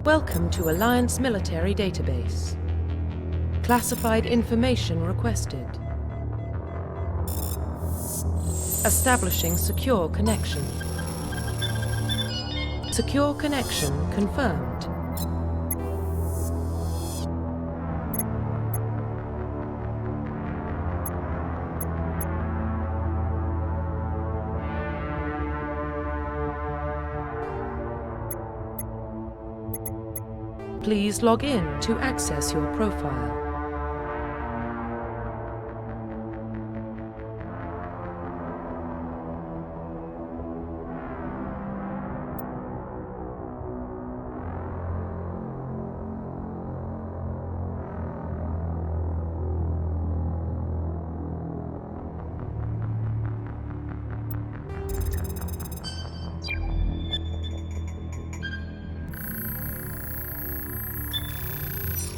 Welcome to Alliance Military Database. Classified information requested. Establishing secure connection. Secure connection confirmed. Please log in to access your profile.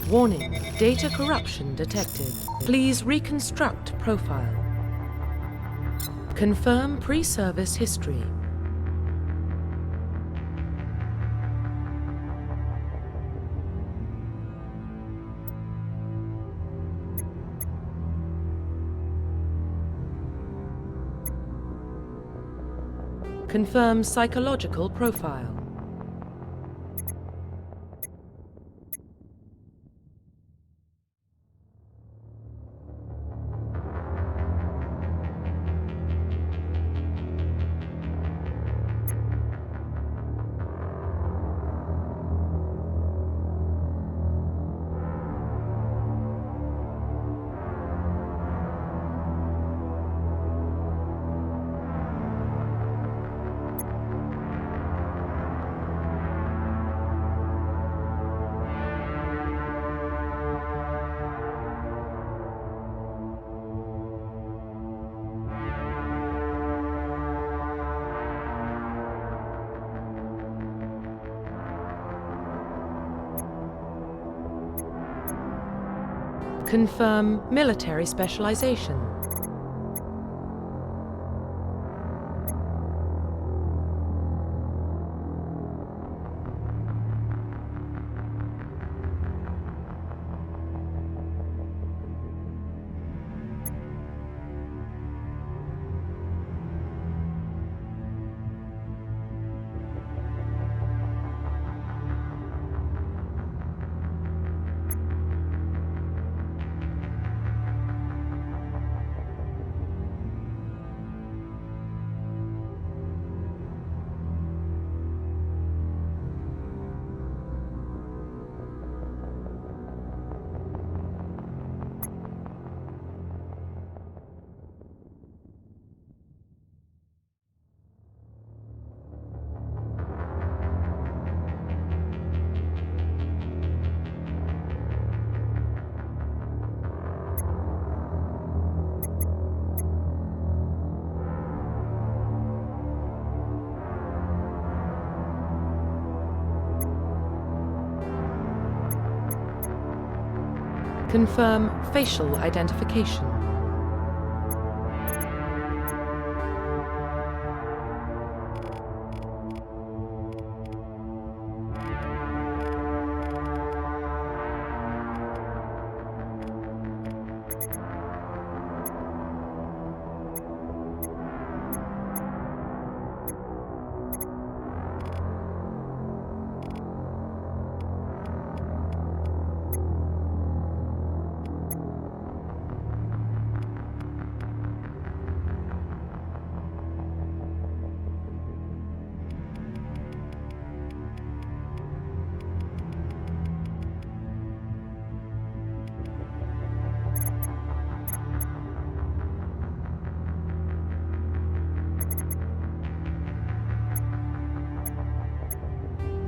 Warning, data corruption detected. Please reconstruct profile. Confirm pre-service history. Confirm psychological profile. Confirm military specialization. Confirm facial identification.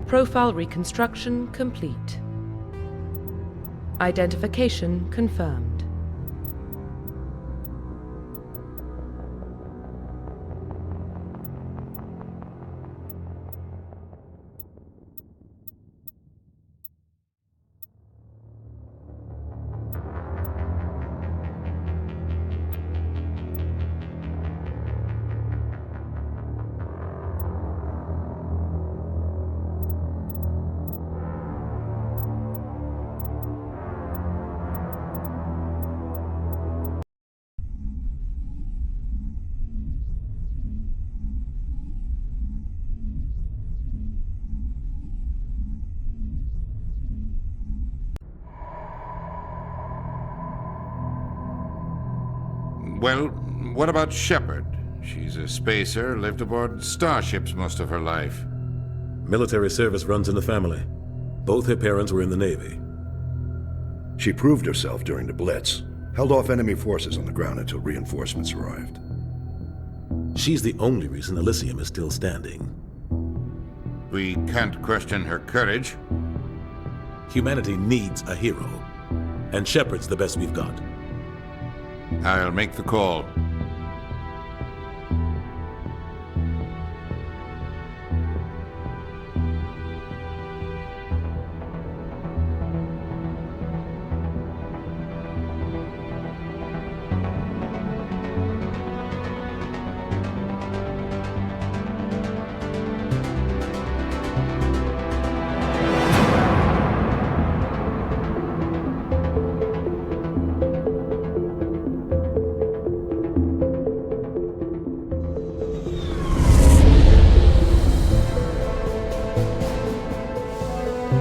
Profile reconstruction complete. Identification confirmed. Well, what about Shepard? She's a spacer, lived aboard starships most of her life. Military service runs in the family. Both her parents were in the Navy. She proved herself during the Blitz, held off enemy forces on the ground until reinforcements arrived. She's the only reason Elysium is still standing. We can't question her courage. Humanity needs a hero, and Shepard's the best we've got. I'll make the call.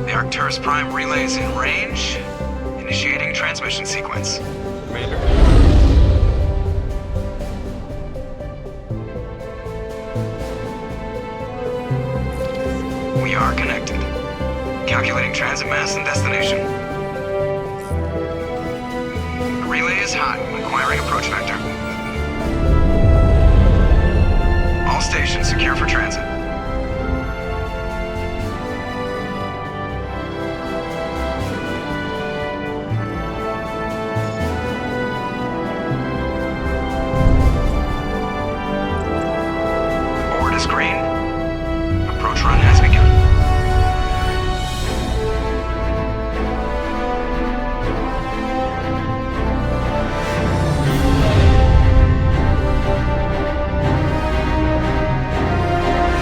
The Arcturus Prime relay is in range. Initiating transmission sequence. Commander. We are connected. Calculating transit mass and destination. The relay is hot, acquiring approach vector. All stations secure for transit. Board is green. Approach run has begun.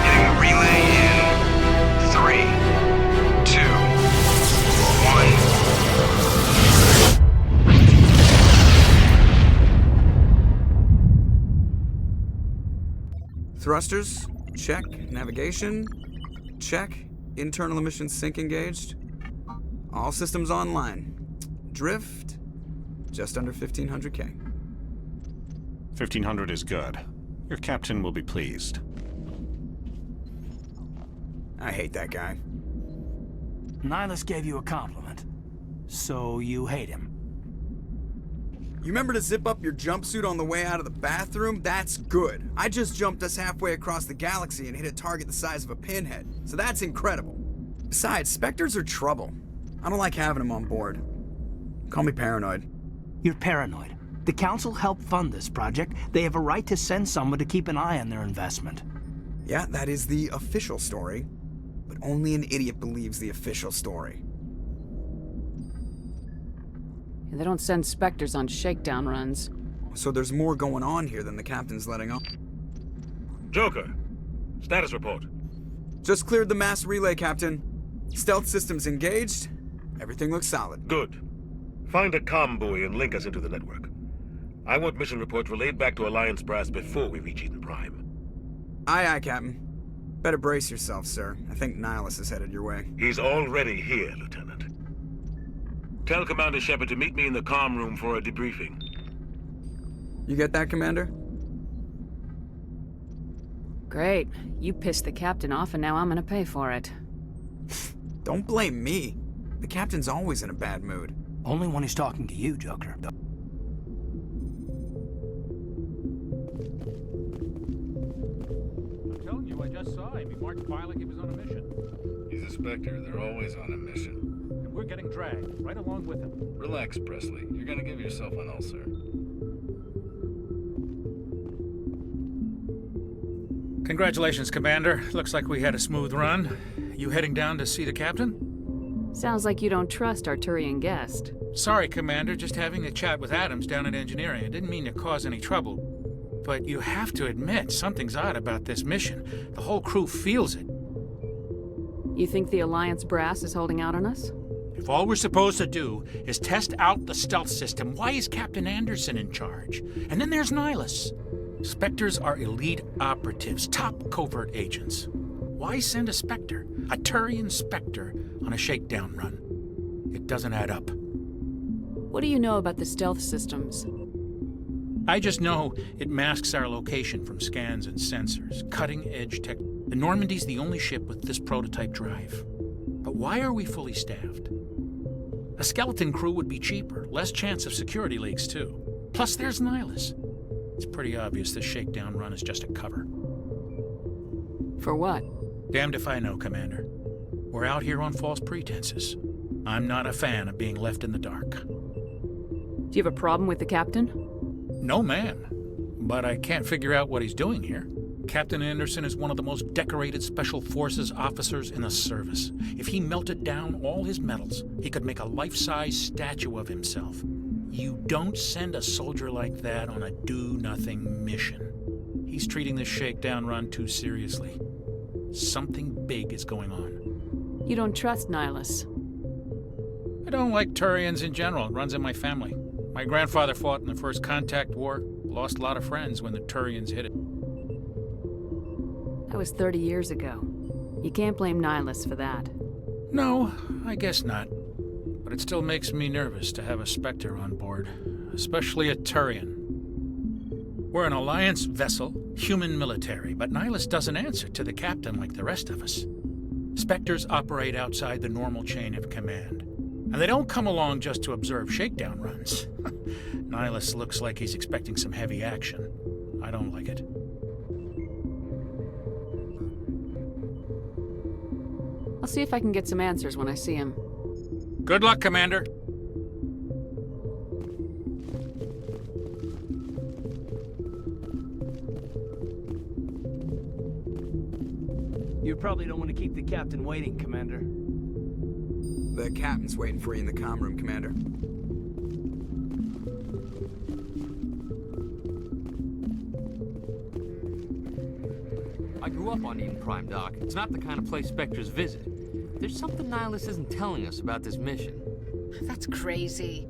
Hitting the relay in 3, 2, 1. Thrusters, check. Navigation, check. Internal emissions sync engaged. All systems online. Drift, just under 1500K. 1500 is good. Your captain will be pleased. I hate that guy. Nihilus gave you a compliment, so you hate him. You remember to zip up your jumpsuit on the way out of the bathroom? That's good. I just jumped us halfway across the galaxy and hit a target the size of a pinhead, so that's incredible. Besides, Spectres are trouble. I don't like having them on board. Call me paranoid. You're paranoid. The Council helped fund this project. They have a right to send someone to keep an eye on their investment. Yeah, that is the official story. But only an idiot believes the official story. They don't send Spectres on shakedown runs. So there's more going on here than the captain's letting on. Joker, status report. Just cleared the mass relay, Captain. Stealth systems engaged. Everything looks solid. Good. Find a comm buoy and link us into the network. I want mission reports relayed back to Alliance Brass before we reach Eden Prime. Aye, aye, Captain. Better brace yourself, sir. I think Nihilus is headed your way. He's already here, Lieutenant. Tell Commander Shepard to meet me in the comm room for a debriefing. You get that, Commander? Great. You pissed the captain off and now I'm gonna pay for it. Don't blame me. The captain's always in a bad mood. Only when he's talking to you, Joker. I'm telling you, I just saw him. He marched by like he was on a mission. He's a Spectre. They're always on a mission. And we're getting dragged, right along with him. Relax, Presley. You're gonna give yourself an ulcer. Congratulations, Commander. Looks like we had a smooth run. You heading down to see the captain? Sounds like you don't trust Arturian Guest. Sorry, Commander. Just having a chat with Adams down at engineering. I didn't mean to cause any trouble. But you have to admit, something's odd about this mission. The whole crew feels it. You think the Alliance brass is holding out on us? If all we're supposed to do is test out the stealth system, why is Captain Anderson in charge? And then there's Nihilus. Spectres are elite operatives, top covert agents. Why send a Spectre, a Turian Spectre, on a shakedown run? It doesn't add up. What do you know about the stealth systems? I just know it masks our location from scans and sensors. Cutting-edge tech. The Normandy's the only ship with this prototype drive. But why are we fully staffed? A skeleton crew would be cheaper, less chance of security leaks too. Plus there's Nihilus. It's pretty obvious this shakedown run is just a cover. For what? Damned if I know, Commander. We're out here on false pretenses. I'm not a fan of being left in the dark. Do you have a problem with the captain? No, ma'am. But I can't figure out what he's doing here. Captain Anderson is one of the most decorated Special Forces officers in the service. If he melted down all his medals, he could make a life-size statue of himself. You don't send a soldier like that on a do-nothing mission. He's treating this shakedown run too seriously. Something big is going on. You don't trust Nihilus. I don't like Turians in general. It runs in my family. My grandfather fought in the First Contact War, lost a lot of friends when the Turians hit it. That was 30 years ago. You can't blame Nihilus for that. No, I guess not. But it still makes me nervous to have a Spectre on board, especially a Turian. We're an Alliance vessel, human military, but Nihilus doesn't answer to the captain like the rest of us. Spectres operate outside the normal chain of command. And they don't come along just to observe shakedown runs. Nihilus looks like he's expecting some heavy action. I don't like it. I'll see if I can get some answers when I see him. Good luck, Commander. You probably don't want to keep the captain waiting, Commander. The captain's waiting for you in the comm room, Commander. I grew up on Eden Prime, Doc. It's not the kind of place Spectres visit. There's something Nihilus isn't telling us about this mission. That's crazy.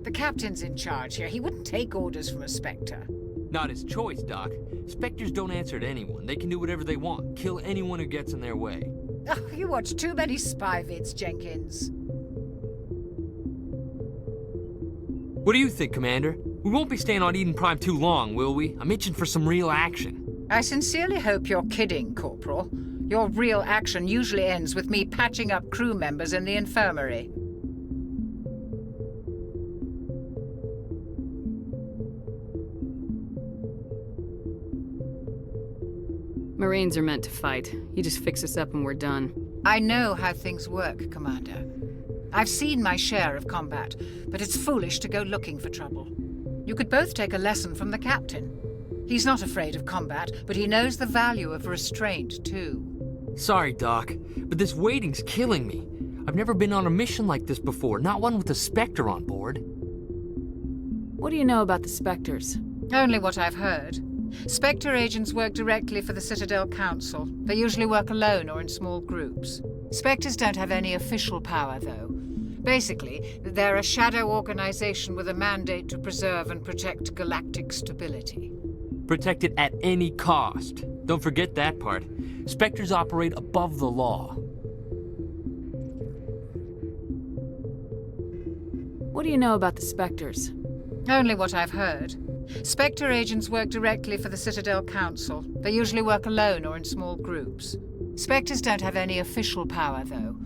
The captain's in charge here. He wouldn't take orders from a Spectre. Not his choice, Doc. Spectres don't answer to anyone. They can do whatever they want. Kill anyone who gets in their way. Oh, you watch too many spy vids, Jenkins. What do you think, Commander? We won't be staying on Eden Prime too long, will we? I'm itching for some real action. I sincerely hope you're kidding, Corporal. Your real action usually ends with me patching up crew members in the infirmary. Marines are meant to fight. You just fix us up and we're done. I know how things work, Commander. I've seen my share of combat, but it's foolish to go looking for trouble. You could both take a lesson from the captain. He's not afraid of combat, but he knows the value of restraint, too. Sorry, Doc, but this waiting's killing me. I've never been on a mission like this before, not one with a Spectre on board. What do you know about the Spectres? Only what I've heard. Spectre agents work directly for the Citadel Council. They usually work alone or in small groups. Spectres don't have any official power, though. Basically, they're a shadow organization with a mandate to preserve and protect galactic stability. Protect it at any cost. Don't forget that part. Spectres operate above the law. What do you know about the Spectres? Only what I've heard. Spectre agents work directly for the Citadel Council. They usually work alone or in small groups. Spectres don't have any official power, though.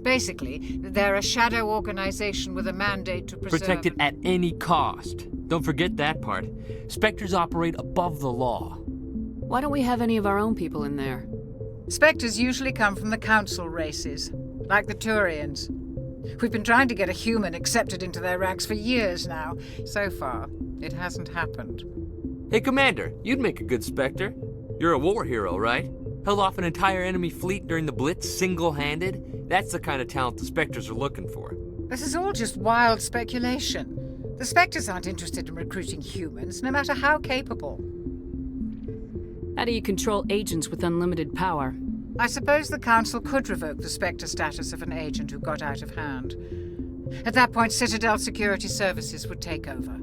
Basically, they're a shadow organization with a mandate to preserve... Protect it at any cost. Don't forget that part. Spectres operate above the law. Why don't we have any of our own people in there? Spectres usually come from the Council races, like the Turians. We've been trying to get a human accepted into their ranks for years now. So far, it hasn't happened. Hey, Commander, you'd make a good Spectre. You're a war hero, right? Held off an entire enemy fleet during the Blitz single-handed? That's the kind of talent the Spectres are looking for. This is all just wild speculation. The Spectres aren't interested in recruiting humans, no matter how capable. How do you control agents with unlimited power? I suppose the Council could revoke the Spectre status of an agent who got out of hand. At that point, Citadel Security Services would take over.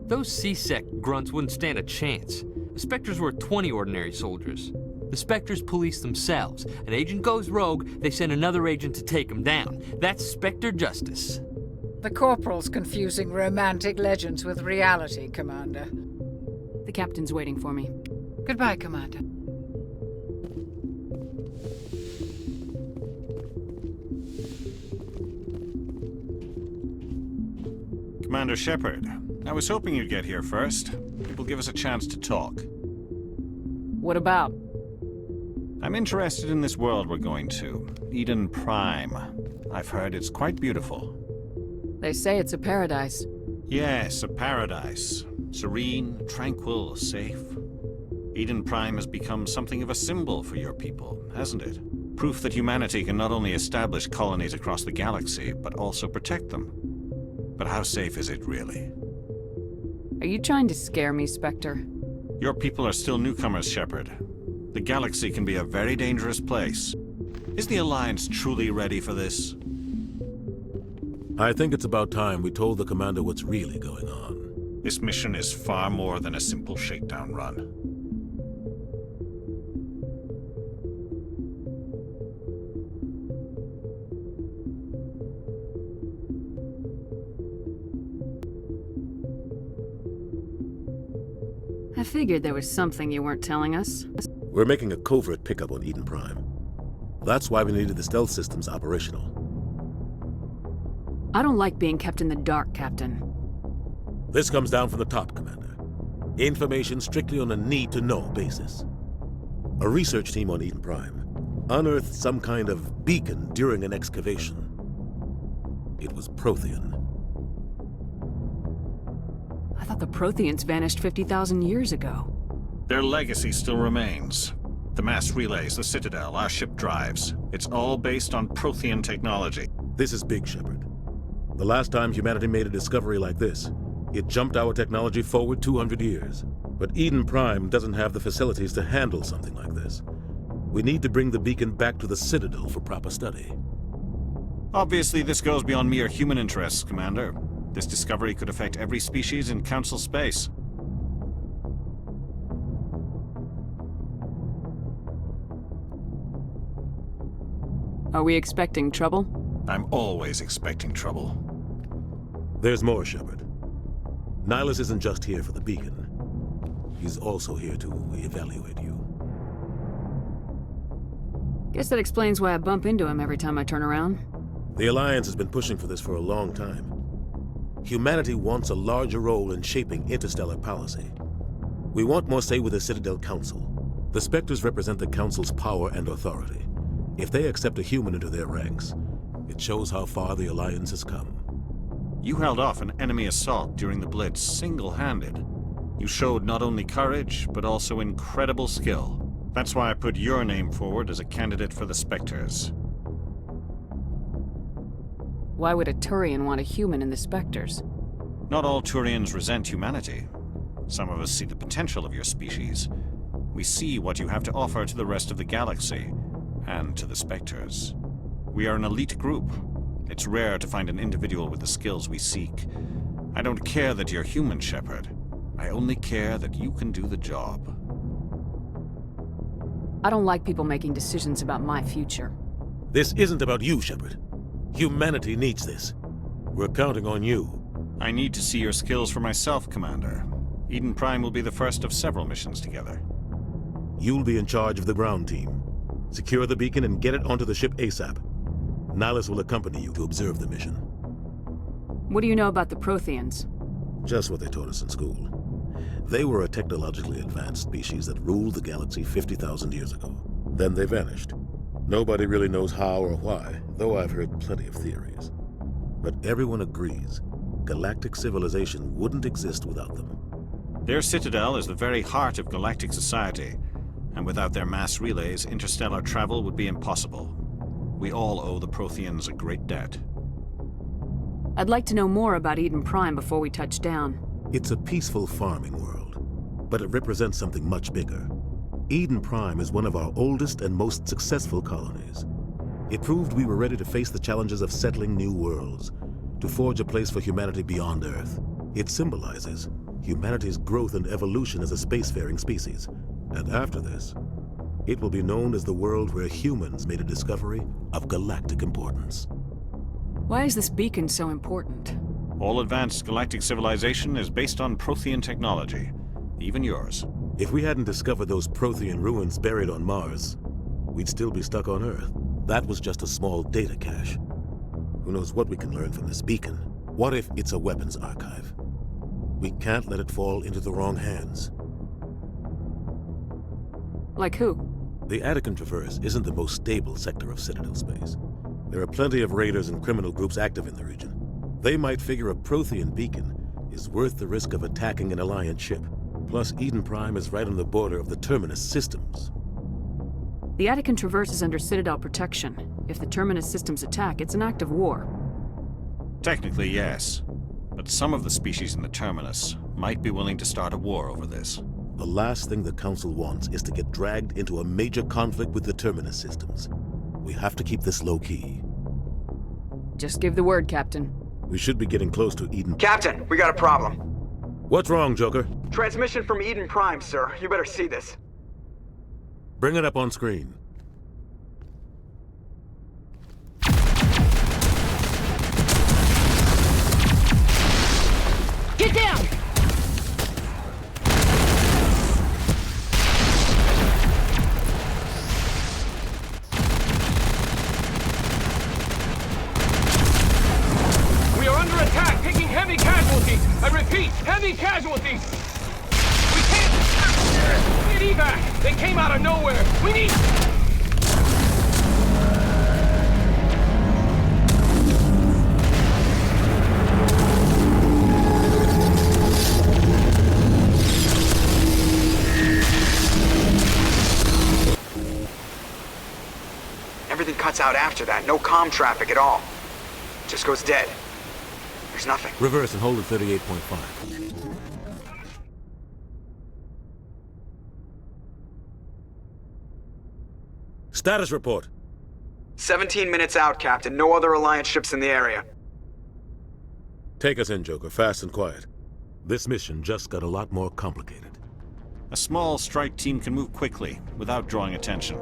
Those C-Sec grunts wouldn't stand a chance. The Spectres were 20 ordinary soldiers. The Spectres police themselves. An agent goes rogue, they send another agent to take him down. That's Spectre justice. The Corporal's confusing romantic legends with reality, Commander. The captain's waiting for me. Goodbye, Commander. Commander Shepard, I was hoping you'd get here first. It will give us a chance to talk. What about? I'm interested in this world we're going to, Eden Prime. I've heard it's quite beautiful. They say it's a paradise. Yes, a paradise. Serene, tranquil, safe. Eden Prime has become something of a symbol for your people, hasn't it? Proof that humanity can not only establish colonies across the galaxy, but also protect them. But how safe is it really? Are you trying to scare me, Spectre? Your people are still newcomers, Shepard. The galaxy can be a very dangerous place. Is the Alliance truly ready for this? I think it's about time we told the commander what's really going on. This mission is far more than a simple shakedown run. I figured there was something you weren't telling us. We're making a covert pickup on Eden Prime. That's why we needed the stealth systems operational. I don't like being kept in the dark, Captain. This comes down from the top, Commander. Information strictly on a need-to-know basis. A research team on Eden Prime unearthed some kind of beacon during an excavation. It was Prothean. I thought the Protheans vanished 50,000 years ago. Their legacy still remains. The mass relays, the Citadel, our ship drives. It's all based on Prothean technology. This is big, Shepard. The last time humanity made a discovery like this, it jumped our technology forward 200 years. But Eden Prime doesn't have the facilities to handle something like this. We need to bring the beacon back to the Citadel for proper study. Obviously, this goes beyond mere human interests, Commander. This discovery could affect every species in Council space. Are we expecting trouble? I'm always expecting trouble. There's more, Shepard. Nihilus isn't just here for the beacon. He's also here to evaluate you. Guess that explains why I bump into him every time I turn around. The Alliance has been pushing for this for a long time. Humanity wants a larger role in shaping interstellar policy. We want more say with the Citadel Council. The Spectres represent the Council's power and authority. If they accept a human into their ranks, it shows how far the Alliance has come. You held off an enemy assault during the Blitz single-handed. You showed not only courage, but also incredible skill. That's why I put your name forward as a candidate for the Spectres. Why would a Turian want a human in the Spectres? Not all Turians resent humanity. Some of us see the potential of your species. We see what you have to offer to the rest of the galaxy, and to the Spectres. We are an elite group. It's rare to find an individual with the skills we seek. I don't care that you're human, Shepard. I only care that you can do the job. I don't like people making decisions about my future. This isn't about you, Shepard. Humanity needs this. We're counting on you. I need to see your skills for myself, Commander. Eden Prime will be the first of several missions together. You'll be in charge of the ground team. Secure the beacon and get it onto the ship ASAP. Nihilus will accompany you to observe the mission. What do you know about the Protheans? Just what they taught us in school. They were a technologically advanced species that ruled the galaxy 50,000 years ago. Then they vanished. Nobody really knows how or why, though I've heard plenty of theories. But everyone agrees, galactic civilization wouldn't exist without them. Their citadel is the very heart of galactic society, and without their mass relays, interstellar travel would be impossible. We all owe the Protheans a great debt. I'd like to know more about Eden Prime before we touch down. It's a peaceful farming world, but it represents something much bigger. Eden Prime is one of our oldest and most successful colonies. It proved we were ready to face the challenges of settling new worlds, to forge a place for humanity beyond Earth. It symbolizes humanity's growth and evolution as a spacefaring species. And after this, it will be known as the world where humans made a discovery of galactic importance. Why is this beacon so important? All advanced galactic civilization is based on Prothean technology. Even yours. If we hadn't discovered those Prothean ruins buried on Mars, we'd still be stuck on Earth. That was just a small data cache. Who knows what we can learn from this beacon? What if it's a weapons archive? We can't let it fall into the wrong hands. Like who? The Attican Traverse isn't the most stable sector of Citadel space. There are plenty of raiders and criminal groups active in the region. They might figure a Prothean beacon is worth the risk of attacking an Alliance ship. Plus, Eden Prime is right on the border of the Terminus systems. The Attican Traverse is under Citadel protection. If the Terminus systems attack, it's an act of war. Technically, yes. But some of the species in the Terminus might be willing to start a war over this. The last thing the Council wants is to get dragged into a major conflict with the Terminus systems. We have to keep this low-key. Just give the word, Captain. We should be getting close to Eden. Captain, we got a problem. What's wrong, Joker? Transmission from Eden Prime, sir. You better see this. Bring it up on screen. Get down! We are under attack, taking heavy casualties. I repeat, heavy casualties. We can't... We need evac. They came out of nowhere. We need... Everything cuts out after that. No comm traffic at all. Just goes dead. There's nothing. Reverse and hold at 38.5. Status report. 17 minutes out, Captain. No other Alliance ships in the area. Take us in, Joker, fast and quiet. This mission just got a lot more complicated. A small strike team can move quickly, without drawing attention.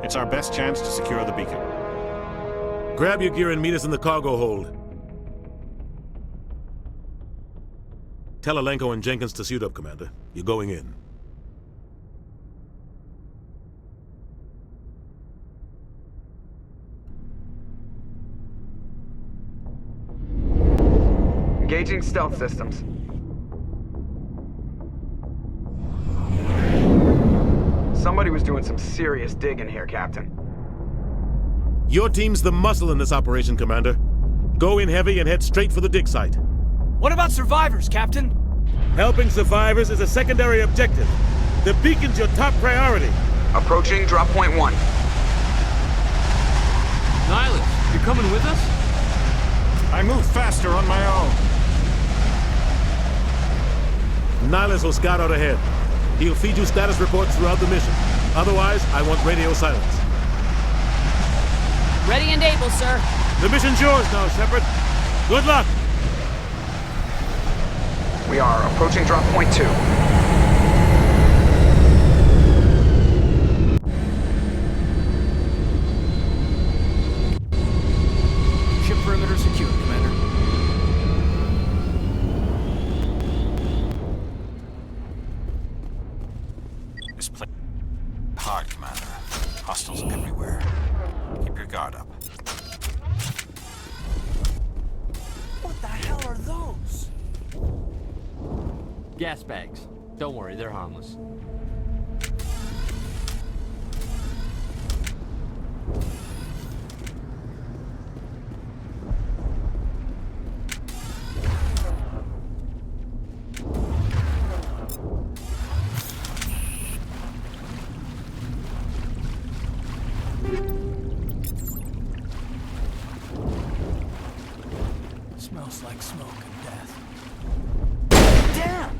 It's our best chance to secure the beacon. Grab your gear and meet us in the cargo hold. Tell Alenko and Jenkins to suit up, Commander. You're going in. Engaging stealth systems. Somebody was doing some serious digging here, Captain. Your team's the muscle in this operation, Commander. Go in heavy and head straight for the dig site. What about survivors, Captain? Helping survivors is a secondary objective. The beacon's your top priority. Approaching drop point 1. Nihilus, you're coming with us? I move faster on my own. Nihilus will scout out ahead. He'll feed you status reports throughout the mission. Otherwise, I want radio silence. Ready and able, sir. The mission's yours now, Shepard. Good luck! We are approaching drop point 2. Ship perimeter secure, Commander. This place is hard, Commander. Hostiles everywhere. Keep your guard up. What the hell are those? Gas bags. Don't worry, they're harmless. Smells like smoke and death. Damn!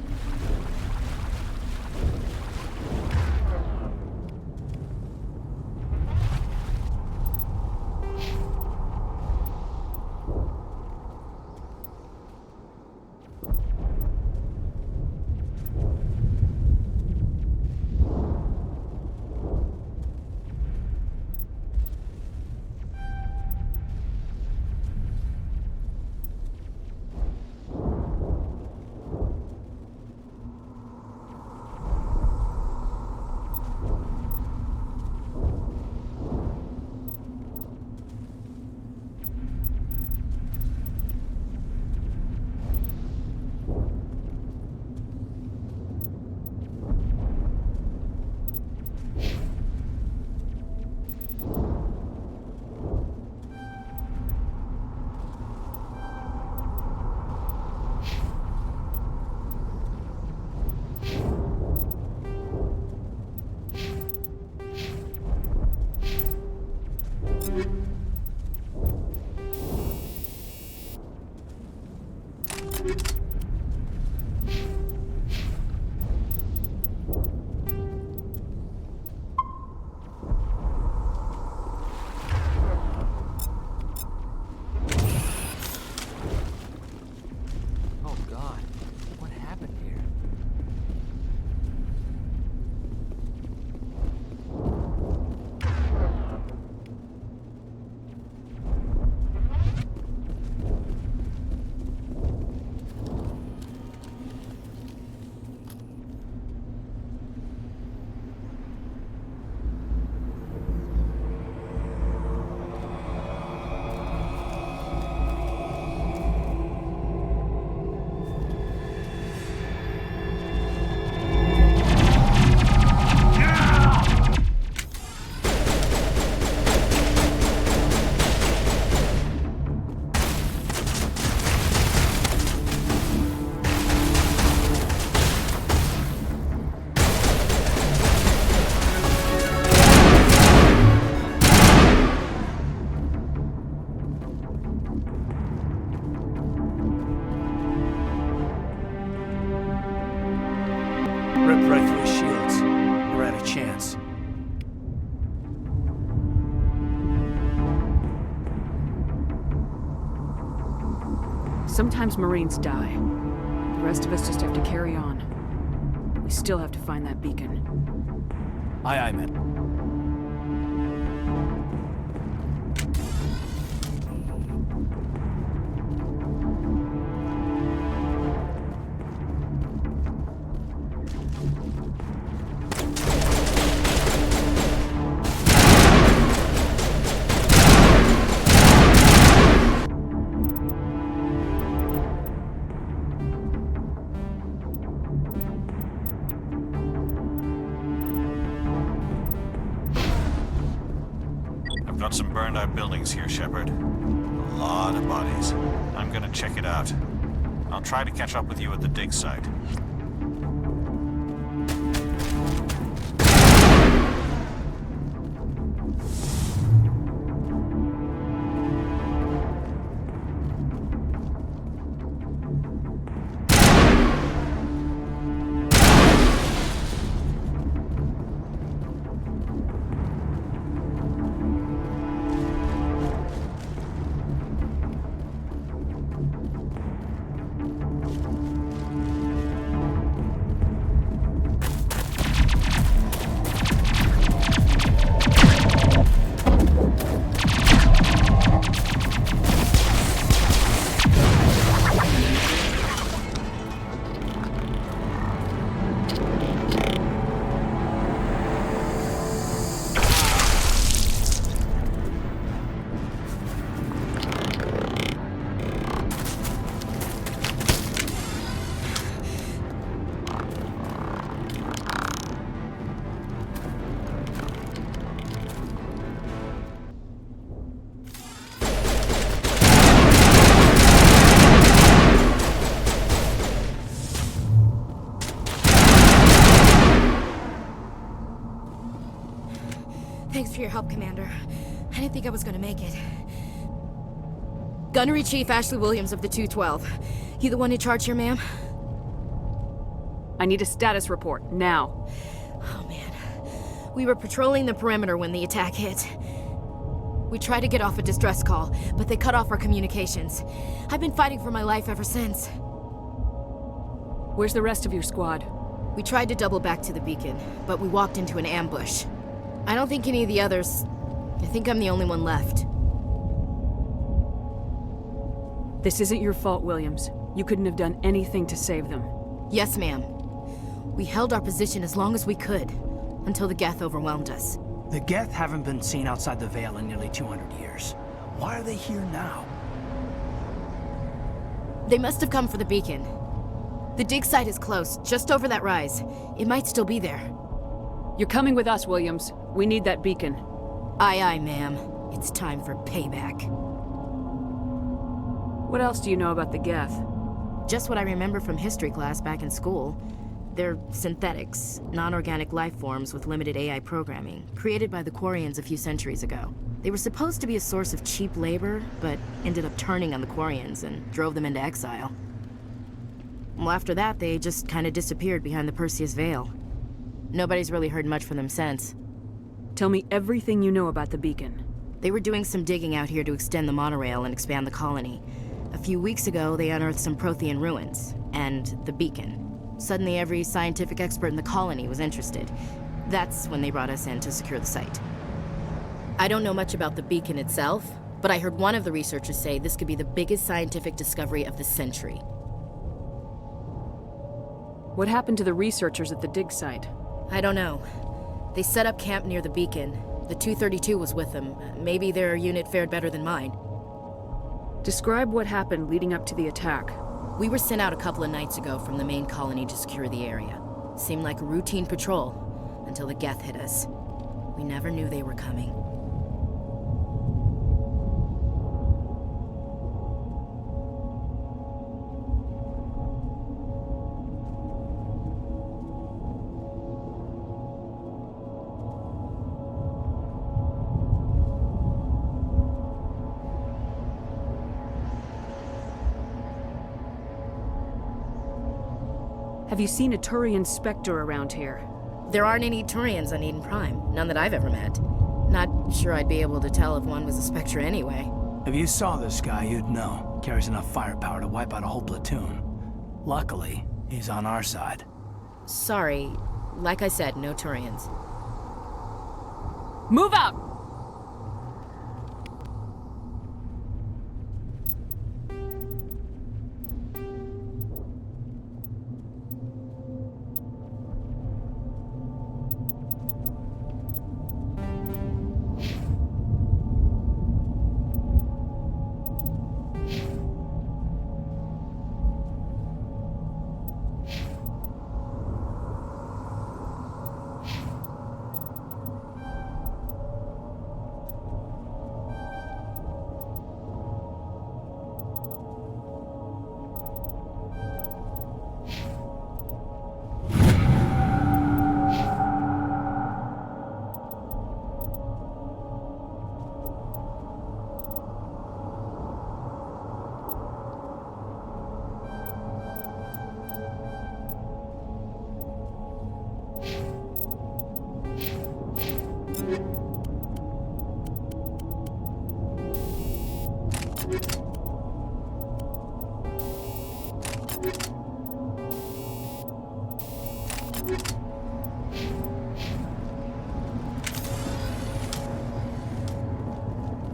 happened here? Ripped right through his shields. We're out of chance. Sometimes Marines die. The rest of us just have to carry on. We still have to find that beacon. Aye, aye, man. I've got some burned out buildings here, Shepard. A lot of bodies. I'm gonna check it out. I'll try to catch up with you at the dig site. Thanks for your help, Commander. I didn't think I was gonna make it. Gunnery Chief Ashley Williams of the 212. You the one in charge here, ma'am? I need a status report, now. Oh, man. We were patrolling the perimeter when the attack hit. We tried to get off a distress call, but they cut off our communications. I've been fighting for my life ever since. Where's the rest of your squad? We tried to double back to the beacon, but we walked into an ambush. I don't think any of the others... I think I'm the only one left. This isn't your fault, Williams. You couldn't have done anything to save them. Yes, ma'am. We held our position as long as we could, until the Geth overwhelmed us. The Geth haven't been seen outside the Veil in nearly 200 years. Why are they here now? They must have come for the beacon. The dig site is close, just over that rise. It might still be there. You're coming with us, Williams. We need that beacon. Aye, aye, ma'am. It's time for payback. What else do you know about the Geth? Just what I remember from history class back in school. They're synthetics, non-organic life forms with limited AI programming, created by the Quarians a few centuries ago. They were supposed to be a source of cheap labor, but ended up turning on the Quarians and drove them into exile. Well, after that, they just kind of disappeared behind the Perseus Veil. Nobody's really heard much from them since. Tell me everything you know about the beacon. They were doing some digging out here to extend the monorail and expand the colony. A few weeks ago, they unearthed some Prothean ruins, and the beacon. Suddenly every scientific expert in the colony was interested. That's when they brought us in to secure the site. I don't know much about the beacon itself, but I heard one of the researchers say this could be the biggest scientific discovery of the century. What happened to the researchers at the dig site? I don't know. They set up camp near the beacon. The 232 was with them. Maybe their unit fared better than mine. Describe what happened leading up to the attack. We were sent out a couple of nights ago from the main colony to secure the area. Seemed like a routine patrol, until the Geth hit us. We never knew they were coming. Have you seen a Turian Spectre around here? There aren't any Turians on Eden Prime. None that I've ever met. Not sure I'd be able to tell if one was a Spectre anyway. If you saw this guy, you'd know. Carries enough firepower to wipe out a whole platoon. Luckily, he's on our side. Sorry. Like I said, no Turians. Move out!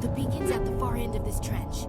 The beacon's at the far end of this trench.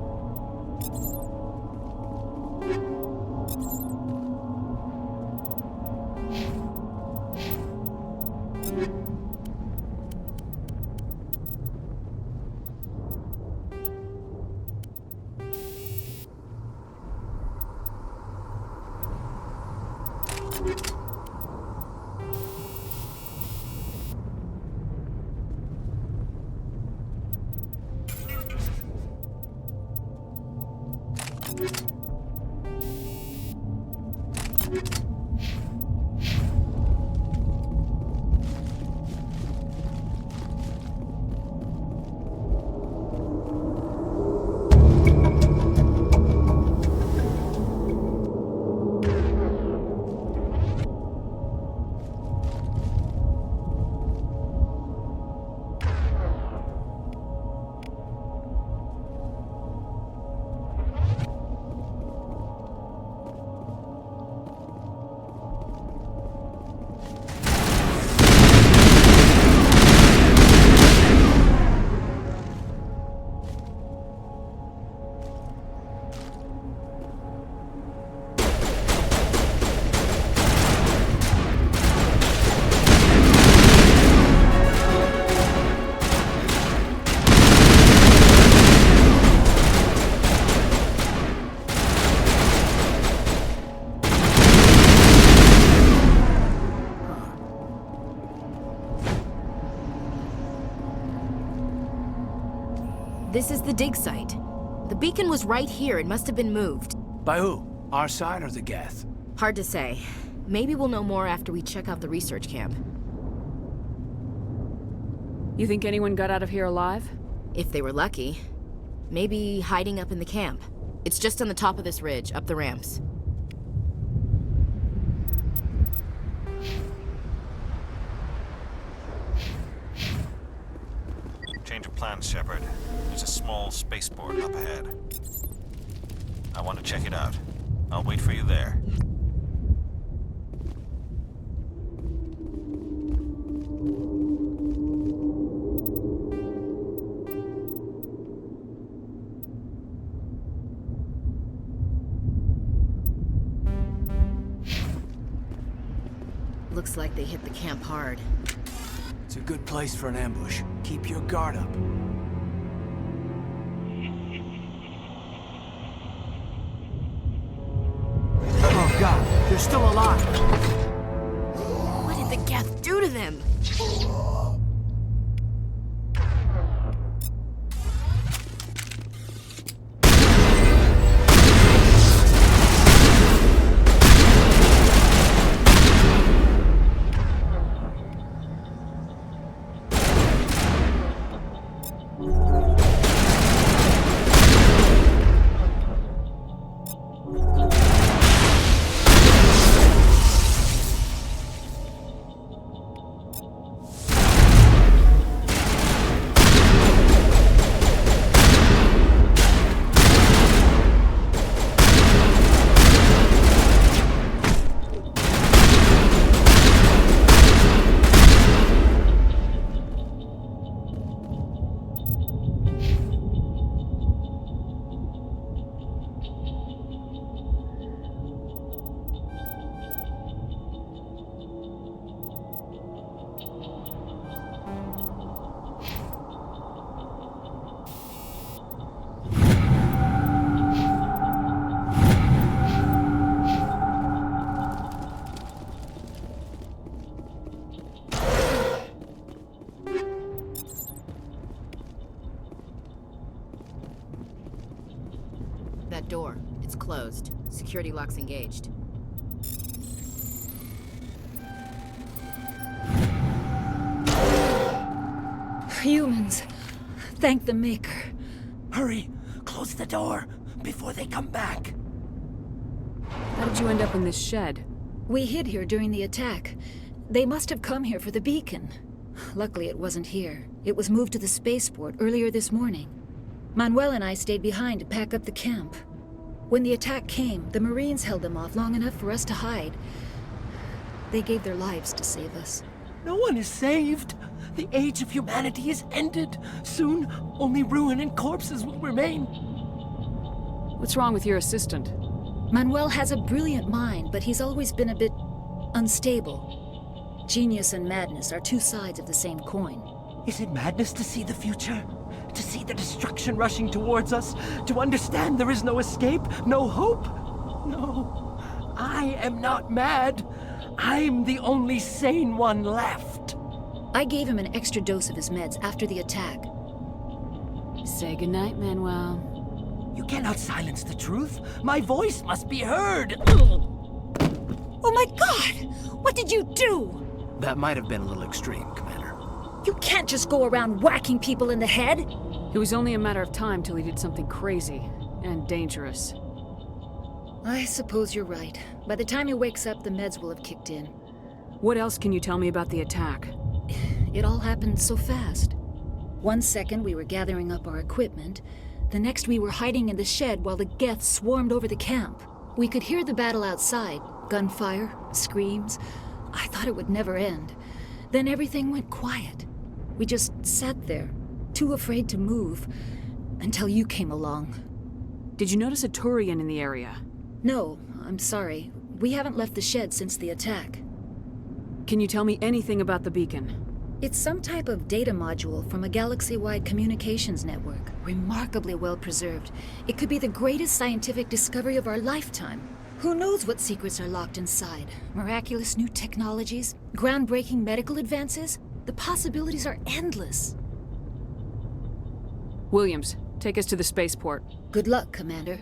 This is the dig site. The beacon was right here. It must have been moved. By who? Our side or the Geth? Hard to say. Maybe we'll know more after we check out the research camp. You think anyone got out of here alive? If they were lucky. Maybe hiding up in the camp. It's just on the top of this ridge, up the ramps. Change of plans, Shepard. There's a small spaceport up ahead. I want to check it out. I'll wait for you there. Looks like they hit the camp hard. It's a good place for an ambush. Keep your guard up. Oh god, they're still alive! What did the Geth do to them? That door, it's closed. Security lock's engaged. Humans. Thank the Maker. Hurry! Close the door before they come back. How did you end up in this shed? We hid here during the attack. They must have come here for the beacon. Luckily, it wasn't here. It was moved to the spaceport earlier this morning. Manuel and I stayed behind to pack up the camp. When the attack came, the Marines held them off long enough for us to hide. They gave their lives to save us. No one is saved. The age of humanity is ended. Soon, only ruin and corpses will remain. What's wrong with your assistant? Manuel has a brilliant mind, but he's always been a bit unstable. Genius and madness are two sides of the same coin. Is it madness to see the future? To see the destruction rushing towards us? To understand there is no escape? No hope? No. I am not mad. I'm the only sane one left. I gave him an extra dose of his meds after the attack. Say goodnight, Manuel. You cannot silence the truth. My voice must be heard. Oh my god! What did you do? That might have been a little extreme, Commander. You can't just go around whacking people in the head! It was only a matter of time till he did something crazy and dangerous. I suppose you're right. By the time he wakes up, the meds will have kicked in. What else can you tell me about the attack? It all happened so fast. 1 second we were gathering up our equipment. The next we were hiding in the shed while the Geth swarmed over the camp. We could hear the battle outside. Gunfire, screams. I thought it would never end. Then everything went quiet. We just sat there, too afraid to move, until you came along. Did you notice a Turian in the area? No, I'm sorry. We haven't left the shed since the attack. Can you tell me anything about the beacon? It's some type of data module from a galaxy-wide communications network. Remarkably well preserved. It could be the greatest scientific discovery of our lifetime. Who knows what secrets are locked inside? Miraculous new technologies? Groundbreaking medical advances? The possibilities are endless. Williams, take us to the spaceport. Good luck, Commander.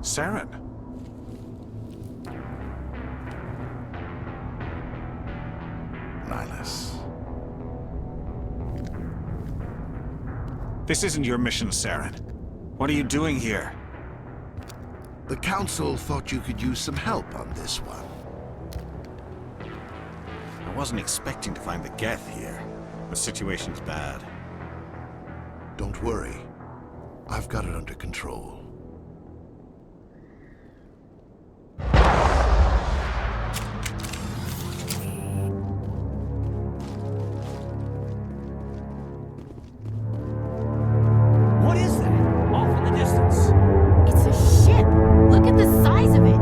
Saren. Nihilus. This isn't your mission, Saren. What are you doing here? The Council thought you could use some help on this one. wasn't expecting to find the Geth here. The situation's bad. Don't worry. I've got it under control. What is that? Off in the distance. It's a ship. Look at the size of it.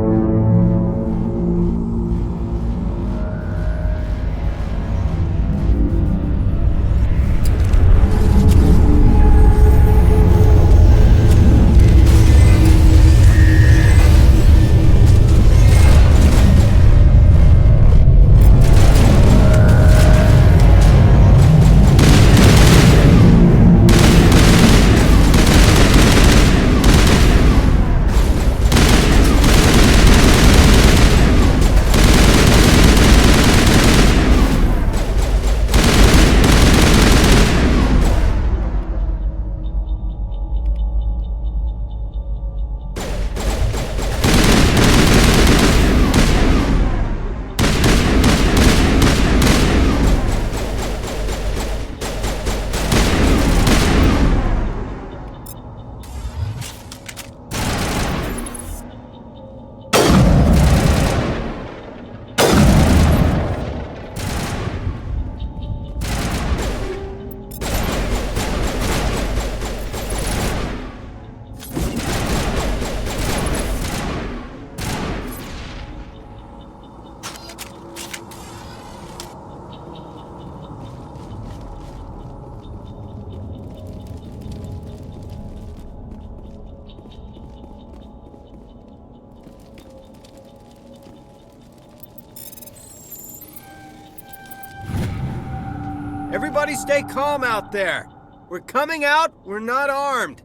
Everybody stay calm out there. We're coming out, we're not armed.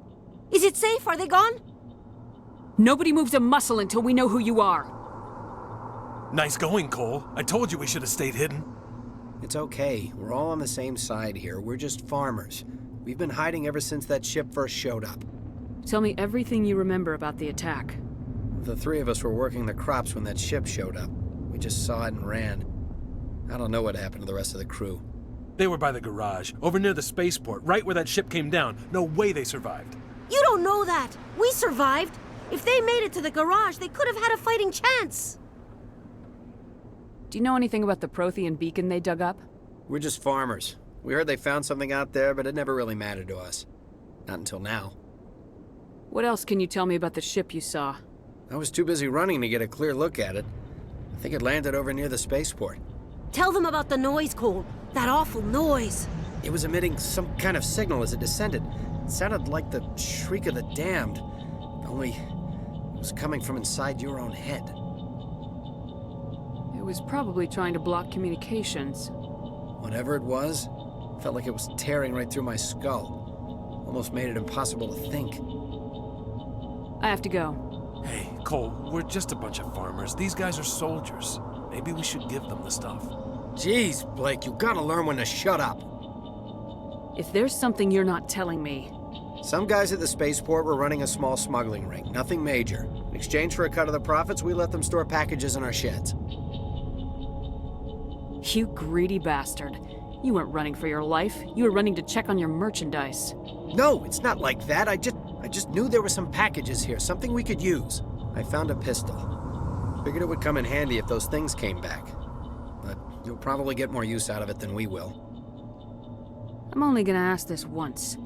Is it safe? Are they gone? Nobody moves a muscle until we know who you are. Nice going, Cole. I told you we should have stayed hidden. It's okay. We're all on the same side here. We're just farmers. We've been hiding ever since that ship first showed up. Tell me everything you remember about the attack. The three of us were working the crops when that ship showed up. We just saw it and ran. I don't know what happened to the rest of the crew. They were by the garage, over near the spaceport, right where that ship came down. No way they survived. You don't know that. We survived. If they made it to the garage, they could have had a fighting chance. Do you know anything about the Prothean beacon they dug up? We're just farmers. We heard they found something out there, but it never really mattered to us. Not until now. What else can you tell me about the ship you saw? I was too busy running to get a clear look at it. I think it landed over near the spaceport. Tell them about the noise, Cole. That awful noise. It was emitting some kind of signal as it descended. It sounded like the shriek of the damned. Only it was coming from inside your own head. It was probably trying to block communications. Whatever it was, felt like it was tearing right through my skull. Almost made it impossible to think. I have to go. Hey, Cole, we're just a bunch of farmers. These guys are soldiers. Maybe we should give them the stuff. Jeez, Blake, you gotta learn when to shut up. If there's something you're not telling me... Some guys at the spaceport were running a small smuggling ring, nothing major. In exchange for a cut of the profits, we let them store packages in our sheds. You greedy bastard. You weren't running for your life. You were running to check on your merchandise. No, it's not like that. I just knew there were some packages here, something we could use. I found a pistol. Figured it would come in handy if those things came back. But you'll probably get more use out of it than we will. I'm only gonna ask this once.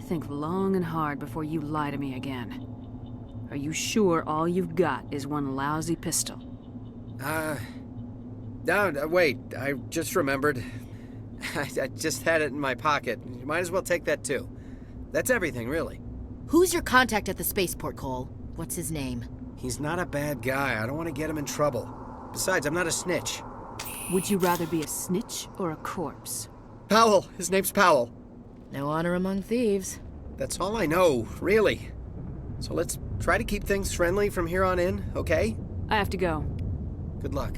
Think long and hard before you lie to me again. Are you sure all you've got is one lousy pistol? No, wait, I just remembered. I just had it in my pocket. You might as well take that too. That's everything, really. Who's your contact at the spaceport, Cole? What's his name? He's not a bad guy. I don't want to get him in trouble. Besides, I'm not a snitch. Would you rather be a snitch or a corpse? Powell. His name's Powell. No honor among thieves. That's all I know, really. So let's try to keep things friendly from here on in, okay? I have to go. Good luck.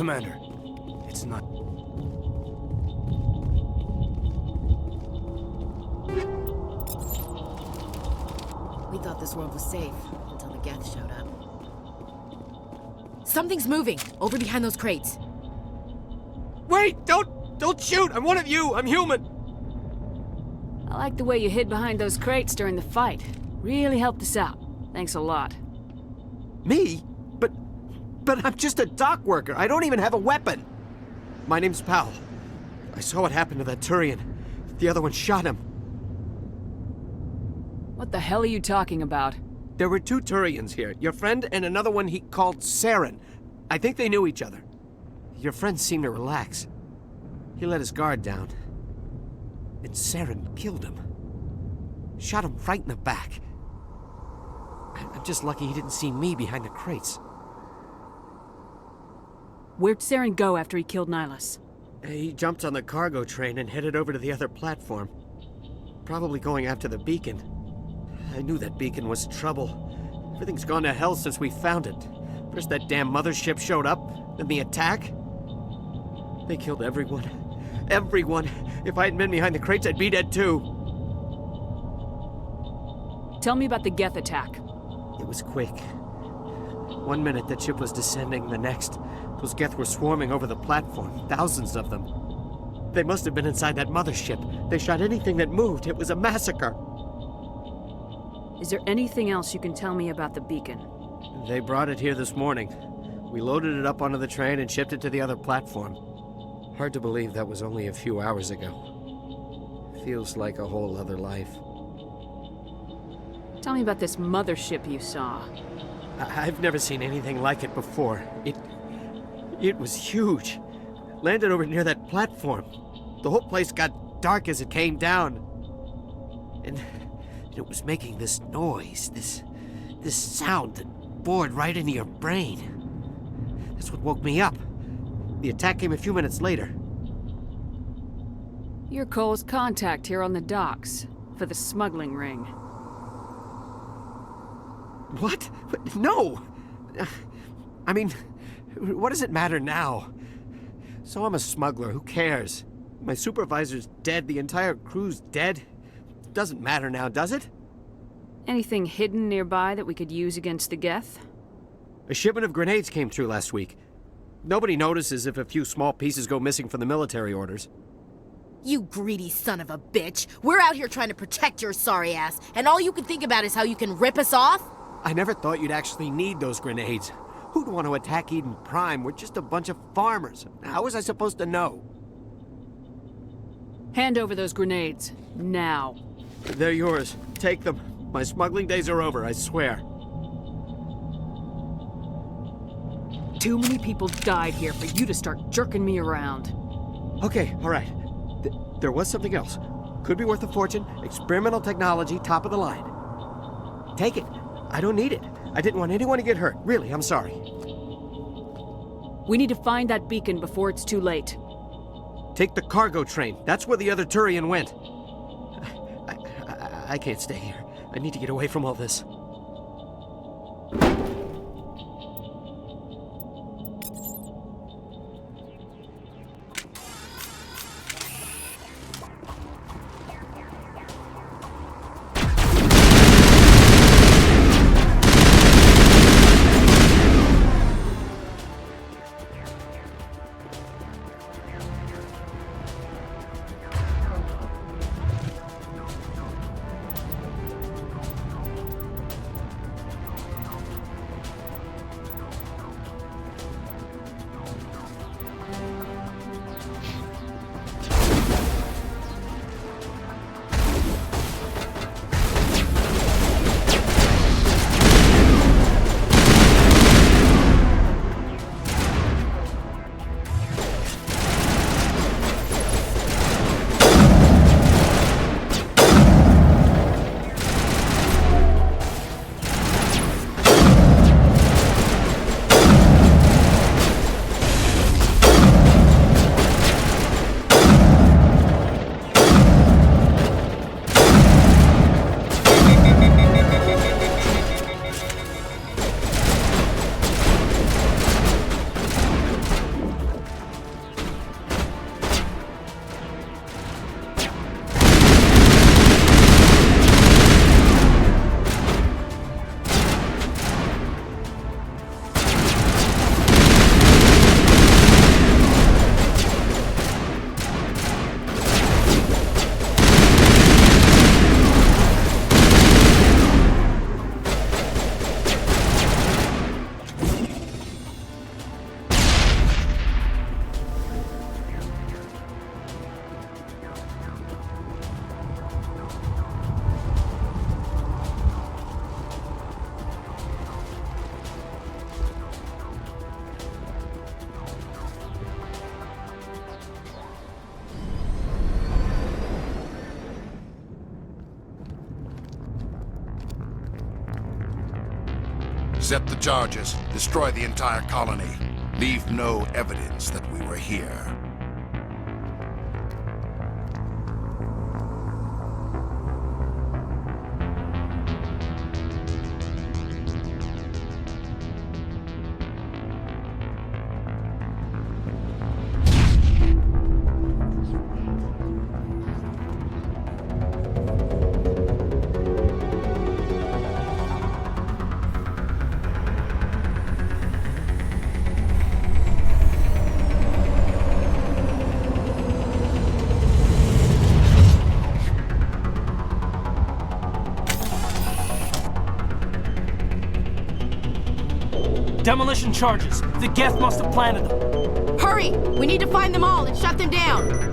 Commander. It's not... We thought this world was safe until the Geth showed up. Something's moving over behind those crates. Wait! Don't shoot! I'm one of you! I'm human! I like the way you hid behind those crates during the fight. Really helped us out. Thanks a lot. Me? But I'm just a dock worker. I don't even have a weapon. My name's Powell. I saw what happened to that Turian. The other one shot him. What the hell are you talking about? There were 2 Turians here. Your friend and another one he called Saren. I think they knew each other. Your friend seemed to relax. He let his guard down. And Saren killed him. Shot him right in the back. I'm just lucky he didn't see me behind the crates. Where'd Saren go after he killed Nihilus? He jumped on the cargo train and headed over to the other platform. Probably going after the beacon. I knew that beacon was trouble. Everything's gone to hell since we found it. First that damn mothership showed up, then the attack. They killed everyone. Everyone! If I hadn't been behind the crates, I'd be dead too. Tell me about the Geth attack. It was quick. 1 minute that ship was descending, the next, those Geth were swarming over the platform, thousands of them. They must have been inside that mothership. They shot anything that moved. It was a massacre. Is there anything else you can tell me about the beacon? They brought it here this morning. We loaded it up onto the train and shipped it to the other platform. Hard to believe that was only a few hours ago. Feels like a whole other life. Tell me about this mothership you saw. I've never seen anything like it before. It was huge. Landed over near that platform. The whole place got dark as it came down. And it was making this noise, this sound that bored right into your brain. That's what woke me up. The attack came a few minutes later. You're Cole's contact here on the docks for the smuggling ring. What? No! I mean, what does it matter now? So I'm a smuggler, who cares? My supervisor's dead, the entire crew's dead. Doesn't matter now, does it? Anything hidden nearby that we could use against the Geth? A shipment of grenades came through last week. Nobody notices if a few small pieces go missing from the military orders. You greedy son of a bitch! We're out here trying to protect your sorry ass, and all you can think about is how you can rip us off? I never thought you'd actually need those grenades. Who'd want to attack Eden Prime? We're just a bunch of farmers. How was I supposed to know? Hand over those grenades. Now. They're yours. Take them. My smuggling days are over, I swear. Too many people died here for you to start jerking me around. Okay, all right. There was something else. Could be worth a fortune. Experimental technology, top of the line. Take it. I don't need it. I didn't want anyone to get hurt. Really, I'm sorry. We need to find that beacon before it's too late. Take the cargo train. That's where the other Turian went. I can't stay here. I need to get away from all this. Accept the charges. Destroy the entire colony. Leave no evidence that we were here. Demolition charges. The Geth must have planted them. Hurry! We need to find them all and shut them down!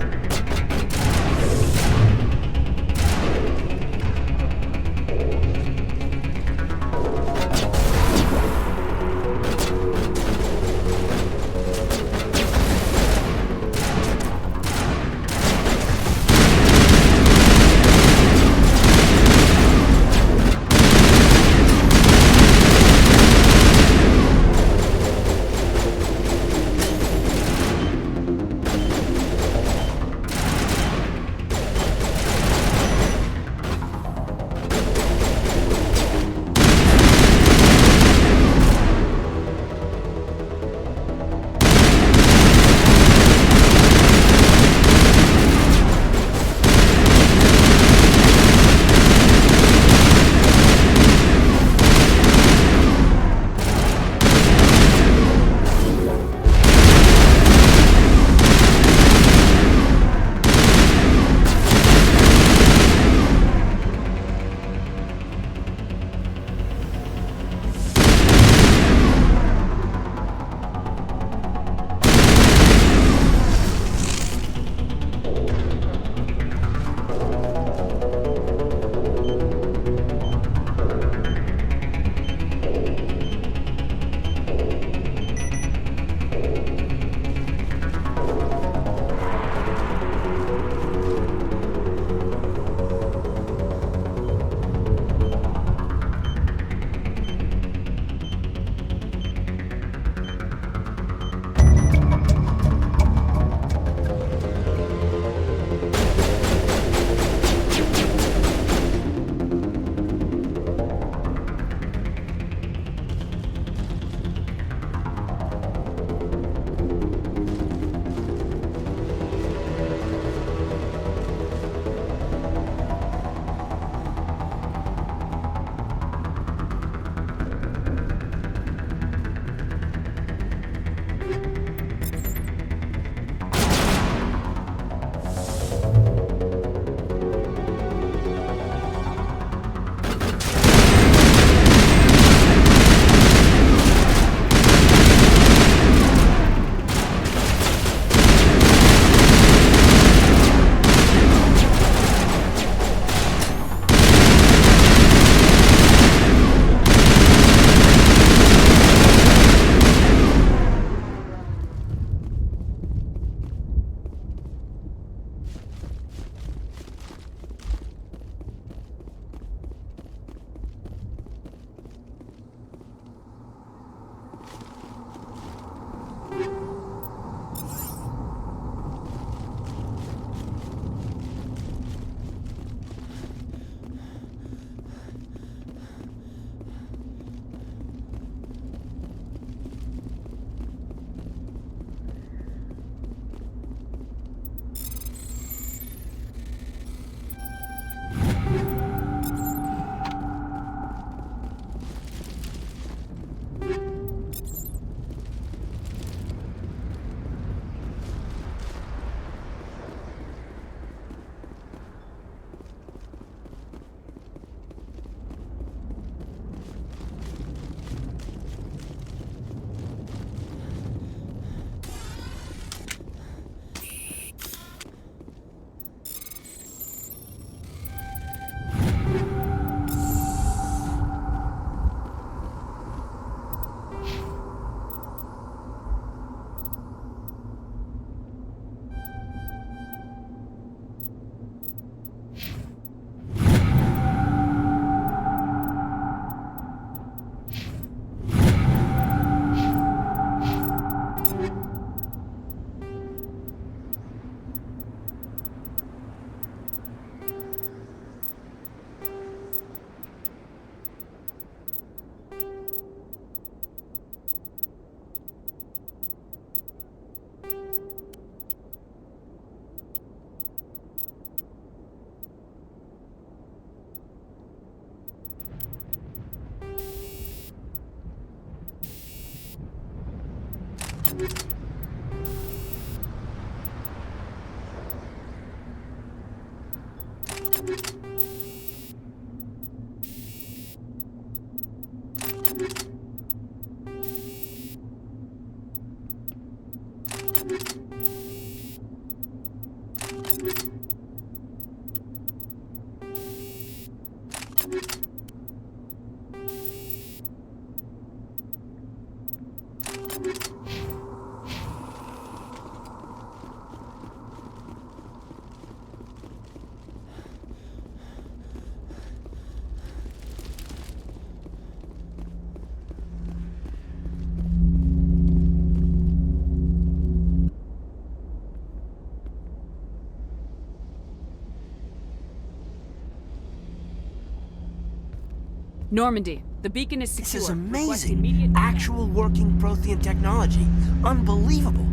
Normandy, the beacon is secure. This is Request amazing. immediate- Actual working Prothean technology. Unbelievable.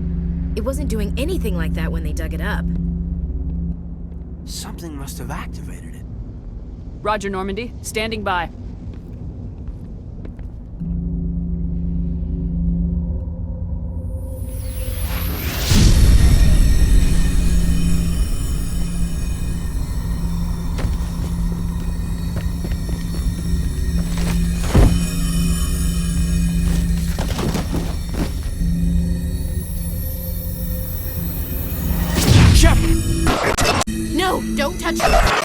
It wasn't doing anything like that when they dug it up. Something must have activated it. Roger, Normandy. Standing by. No, don't touch it!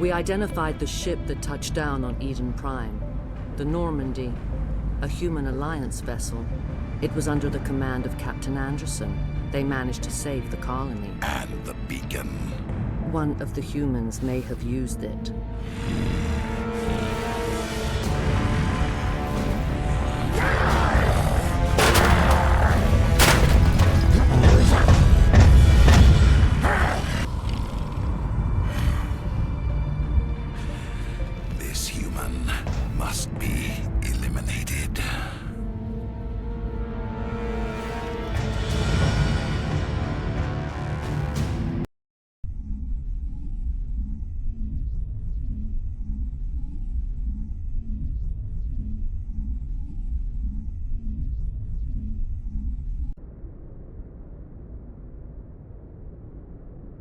We identified the ship that touched down on Eden Prime, the Normandy, a human alliance vessel. It was under the command of Captain Anderson. They managed to save the colony. And the beacon. One of the humans may have used it. This human must be eliminated.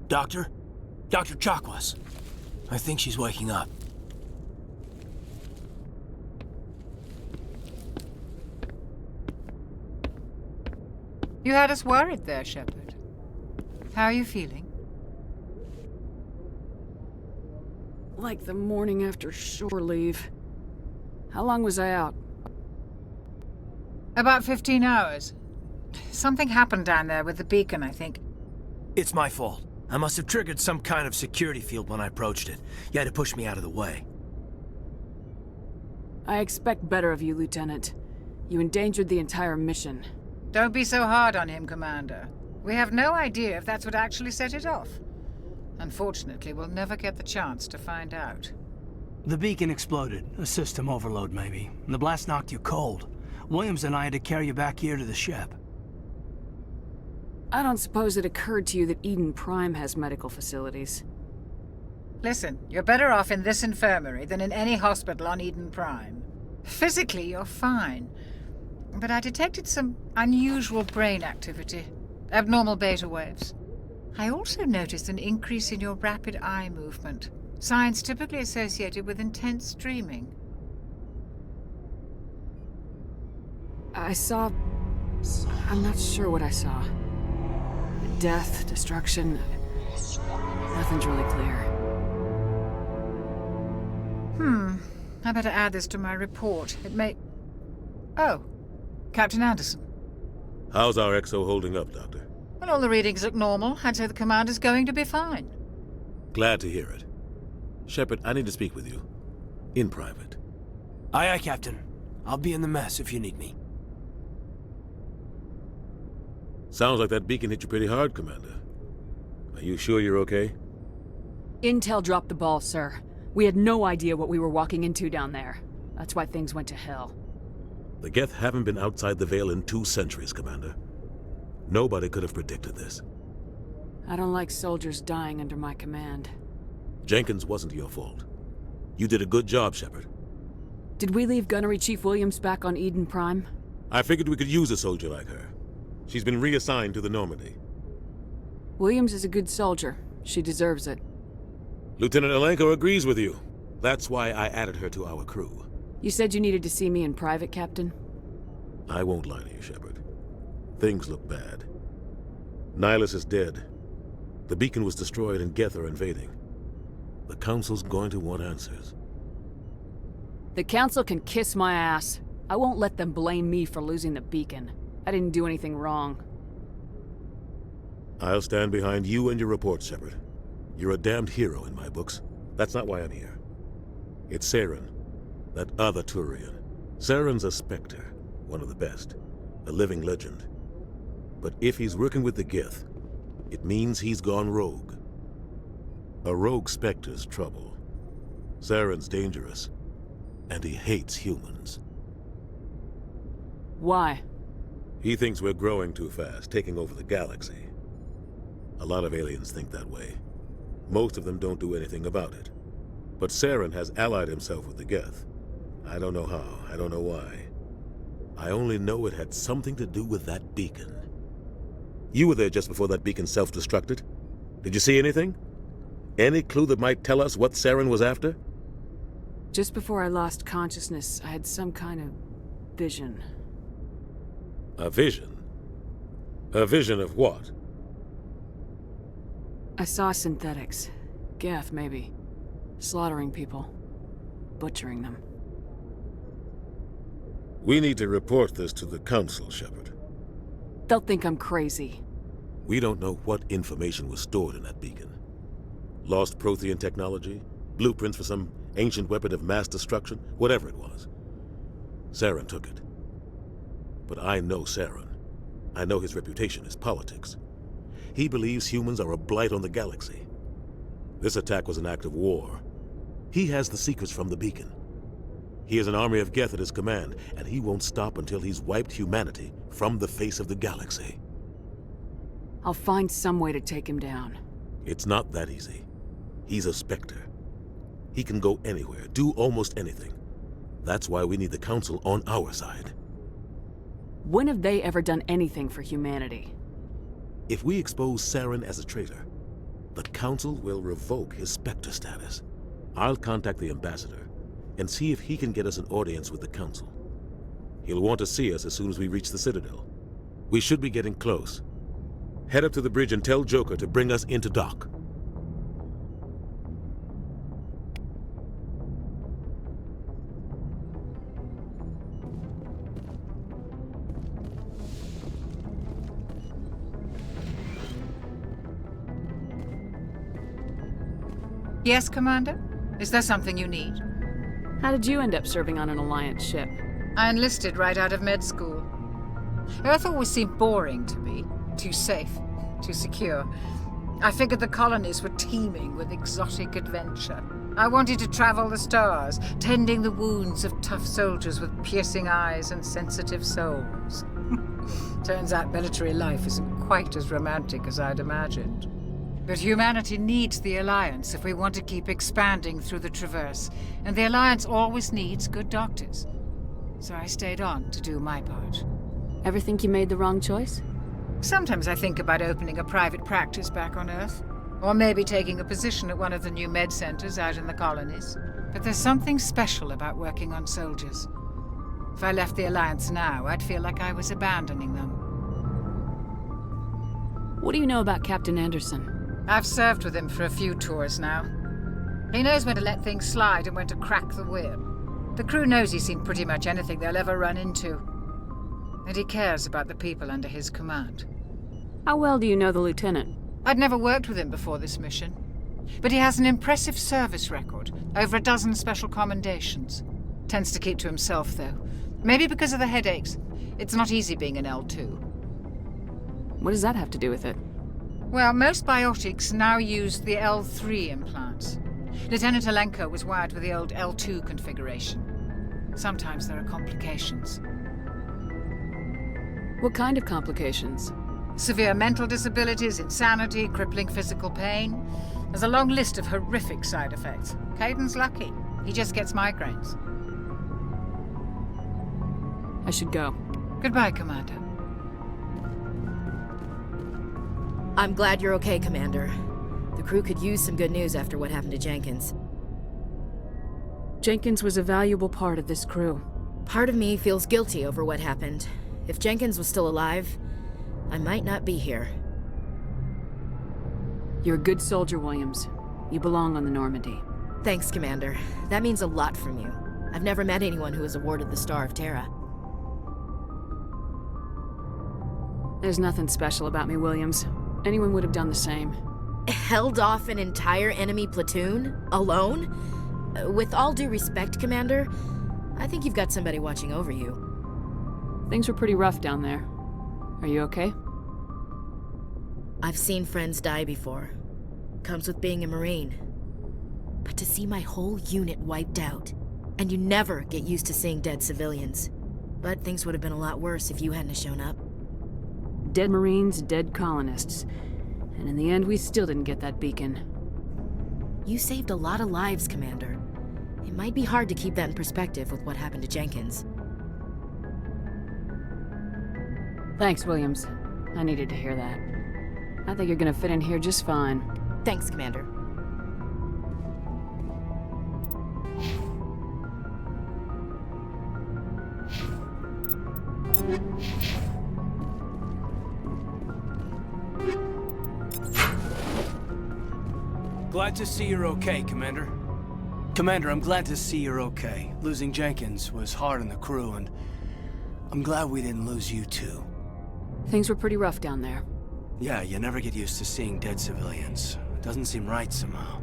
Doctor? Dr. Chakwas. I think she's waking up. You had us worried there, Shepard. How are you feeling? Like the morning after shore leave. How long was I out? About 15 hours. Something happened down there with the beacon, I think. It's my fault. I must have triggered some kind of security field when I approached it. You had to push me out of the way. I expect better of you, Lieutenant. You endangered the entire mission. Don't be so hard on him, Commander. We have no idea if that's what actually set it off. Unfortunately, we'll never get the chance to find out. The beacon exploded. A system overload, maybe. And the blast knocked you cold. Williams and I had to carry you back here to the ship. I don't suppose it occurred to you that Eden Prime has medical facilities. Listen, you're better off in this infirmary than in any hospital on Eden Prime. Physically, you're fine. But I detected some unusual brain activity. Abnormal beta waves. I also noticed an increase in your rapid eye movement. Signs typically associated with intense dreaming. I saw... I'm not sure what I saw. Death, destruction... Nothing's really clear. I better add this to my report. It may... Oh, Captain Anderson. How's our XO holding up, Doctor? Well, all the readings look normal. I'd say the commander's going to be fine. Glad to hear it. Shepard, I need to speak with you. In private. Aye, aye, Captain. I'll be in the mess if you need me. Sounds like that beacon hit you pretty hard, Commander. Are you sure you're okay? Intel dropped the ball, sir. We had no idea what we were walking into down there. That's why things went to hell. The Geth haven't been outside the Veil in 2 centuries, Commander. Nobody could have predicted this. I don't like soldiers dying under my command. Jenkins wasn't your fault. You did a good job, Shepard. Did we leave Gunnery Chief Williams back on Eden Prime? I figured we could use a soldier like her. She's been reassigned to the Normandy. Williams is a good soldier. She deserves it. Lieutenant Alenko agrees with you. That's why I added her to our crew. You said you needed to see me in private, Captain? I won't lie to you, Shepard. Things look bad. Nihilus is dead. The beacon was destroyed and Geth are invading. The Council's going to want answers. The Council can kiss my ass. I won't let them blame me for losing the beacon. I didn't do anything wrong. I'll stand behind you and your report, Shepard. You're a damned hero in my books. That's not why I'm here. It's Saren, that other Turian. Saren's a Spectre, one of the best, a living legend. But if he's working with the Geth, it means he's gone rogue. A rogue Spectre's trouble. Saren's dangerous, and he hates humans. Why? He thinks we're growing too fast, taking over the galaxy. A lot of aliens think that way. Most of them don't do anything about it. But Saren has allied himself with the Geth. I don't know how, I don't know why. I only know it had something to do with that beacon. You were there just before that beacon self-destructed. Did you see anything? Any clue that might tell us what Saren was after? Just before I lost consciousness, I had some kind of vision. A vision? A vision of what? I saw synthetics. Geth, maybe. Slaughtering people. Butchering them. We need to report this to the Council, Shepard. They'll think I'm crazy. We don't know what information was stored in that beacon. Lost Prothean technology? Blueprints for some ancient weapon of mass destruction? Whatever it was. Saren took it. But I know Saren. I know his reputation is politics. He believes humans are a blight on the galaxy. This attack was an act of war. He has the secrets from the beacon. He has an army of Geth at his command, and he won't stop until he's wiped humanity from the face of the galaxy. I'll find some way to take him down. It's not that easy. He's a Spectre. He can go anywhere, do almost anything. That's why we need the Council on our side. When have they ever done anything for humanity? If we expose Saren as a traitor, the Council will revoke his Spectre status. I'll contact the Ambassador and see if he can get us an audience with the Council. He'll want to see us as soon as we reach the Citadel. We should be getting close. Head up to the bridge and tell Joker to bring us into dock. Yes, Commander? Is there something you need? How did you end up serving on an Alliance ship? I enlisted right out of med school. Earth always seemed boring to me. Too safe, too secure. I figured the colonies were teeming with exotic adventure. I wanted to travel the stars, tending the wounds of tough soldiers with piercing eyes and sensitive souls. Turns out military life isn't quite as romantic as I'd imagined. But humanity needs the Alliance if we want to keep expanding through the Traverse, and the Alliance always needs good doctors. So I stayed on to do my part. Ever think you made the wrong choice? Sometimes I think about opening a private practice back on Earth, or maybe taking a position at one of the new med centers out in the colonies. But there's something special about working on soldiers. If I left the Alliance now, I'd feel like I was abandoning them. What do you know about Captain Anderson? I've served with him for a few tours now. He knows when to let things slide and when to crack the whip. The crew knows he's seen pretty much anything they'll ever run into. And he cares about the people under his command. How well do you know the Lieutenant? I'd never worked with him before this mission. But he has an impressive service record, over 12 special commendations. Tends to keep to himself, though. Maybe because of the headaches. It's not easy being an L2. What does that have to do with it? Well, most biotics now use the L3 implants. Lieutenant Alenko was wired with the old L2 configuration. Sometimes there are complications. What kind of complications? Severe mental disabilities, insanity, crippling physical pain. There's a long list of horrific side effects. Caden's lucky. He just gets migraines. I should go. Goodbye, Commander. I'm glad you're okay, Commander. The crew could use some good news after what happened to Jenkins. Jenkins was a valuable part of this crew. Part of me feels guilty over what happened. If Jenkins was still alive, I might not be here. You're a good soldier, Williams. You belong on the Normandy. Thanks, Commander. That means a lot from you. I've never met anyone who was awarded the Star of Terra. There's nothing special about me, Williams. Anyone would have done the same. Held off an entire enemy platoon? Alone? With all due respect, Commander, I think you've got somebody watching over you. Things were pretty rough down there. Are you okay? I've seen friends die before. Comes with being a Marine. But to see my whole unit wiped out, and you never get used to seeing dead civilians. But things would have been a lot worse if you hadn't shown up. Dead Marines, dead colonists. And in the end, we still didn't get that beacon. You saved a lot of lives, Commander. It might be hard to keep that in perspective with what happened to Jenkins. Thanks, Williams. I needed to hear that. I think you're gonna fit in here just fine. Thanks, Commander. Glad to see you're okay, Commander. Commander, I'm glad to see you're okay. Losing Jenkins was hard on the crew, and I'm glad we didn't lose you too. Things were pretty rough down there. Yeah, you never get used to seeing dead civilians. It doesn't seem right somehow.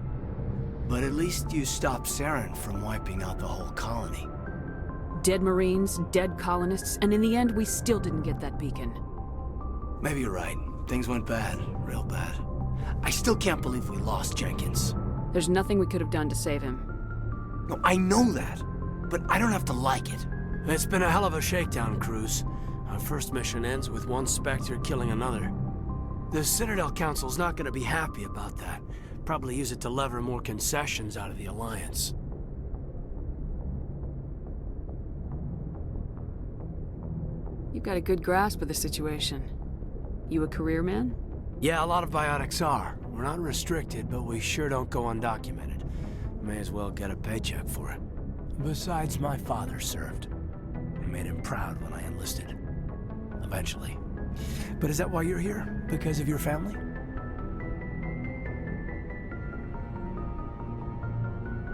But at least you stopped Saren from wiping out the whole colony. Dead Marines, dead colonists, and in the end, we still didn't get that beacon. Maybe you're right. Things went bad, real bad. I still can't believe we lost Jenkins. There's nothing we could have done to save him. No, I know that, but I don't have to like it. It's been a hell of a shakedown, Cruz. Our first mission ends with one Spectre killing another. The Citadel Council's not gonna be happy about that. Probably use it to lever more concessions out of the Alliance. You've got a good grasp of the situation. You a career man? Yeah, a lot of biotics are. We're not restricted, but we sure don't go undocumented. May as well get a paycheck for it. Besides, my father served. I made him proud when I enlisted. Eventually. But is that why you're here? Because of your family?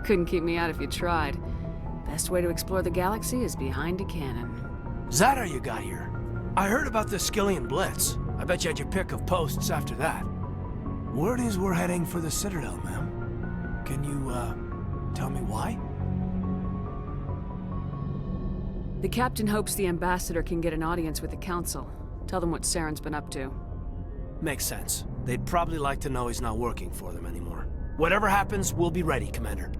Couldn't keep me out if you tried. Best way to explore the galaxy is behind a cannon. Is that how you got here? I heard about the Skillian Blitz. I bet you had your pick of posts after that. Word is we're heading for the Citadel, ma'am. Can you, tell me why? The captain hopes the ambassador can get an audience with the council. Tell them what Saren's been up to. Makes sense. They'd probably like to know he's not working for them anymore. Whatever happens, we'll be ready, Commander.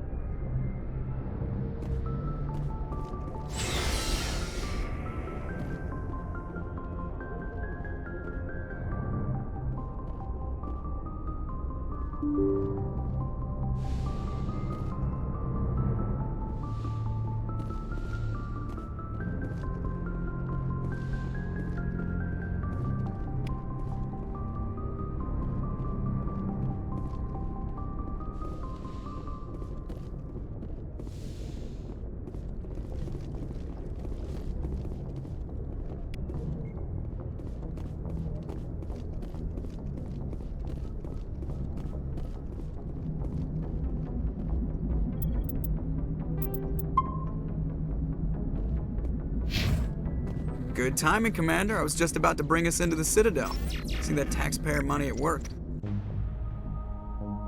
Good timing, Commander. I was just about to bring us into the Citadel. See that taxpayer money at work.